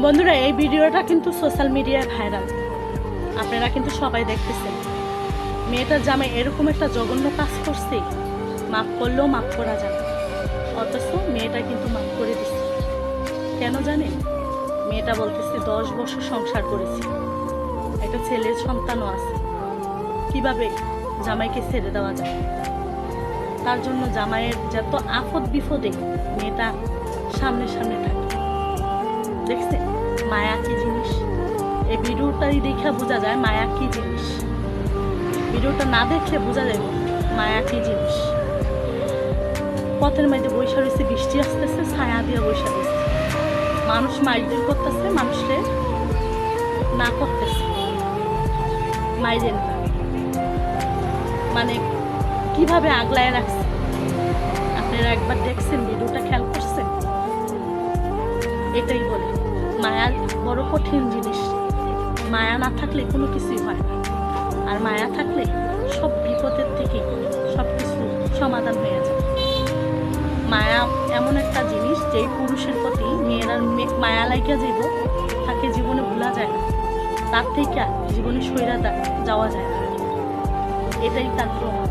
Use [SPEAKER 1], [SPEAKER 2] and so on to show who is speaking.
[SPEAKER 1] বন্ধুরা, এই ভিডিওটা কিন্তু সোশ্যাল মিডিয়ায় ভাইরাল, আপনারা কিন্তু সবাই দেখতেছেন। মেয়েটার জামাই এরকম একটা জঘন্য কাজ করছে, মাফ করলেও মাফ করা যায়, অথচ মেয়েটা কিন্তু মাফ করে দিচ্ছে। কেন জানেন? মেয়েটা বলতেছে 10 বছর সংসার করেছি, একটা ছেলের সন্তানও আছে, কিভাবে জামাইকে ছেড়ে দেওয়া যায়? তার জন্য জামাইয়ের যত আপদ বিপদে মেয়েটা সামনে সামনে থাকে। দেখছে মায়া কি জিনিস? এই ভিডিওটাই দেখে বোঝা যায় মায়া কি জিনিস। ভিডিওটা না দেখলে বোঝা যায় মায়া কি জিনিস। পথের মধ্যে বৈশা রয়েছে, বৃষ্টি আসতেছে, ছায়া দিয়ে বৈশা রয়েছে, মানুষ মাইর করতেছে, মানুষকে না করতেছে, মাইরেন না, মানে কিভাবে আগলায় রাখছে। আপনারা একবার দেখছেন, ভিডিওটা খেয়াল করছেন? এটাই বলে মায়া বড় কঠিন জিনিস। মায়া না থাকলে কোনো কিছুই হয় না, আর মায়া থাকলে সব বিপদের থেকে সব কিছু সমাধান হয়ে যায়। মায়া এমন একটা জিনিস, যেই পুরুষের প্রতি মেয়েরা মায়া লাইকা যাইব তাকে জীবনে ভোলা যায় না, তার থেকে জীবনে সইরা যাওয়া যায় না। এটাই তার প্রমাণ।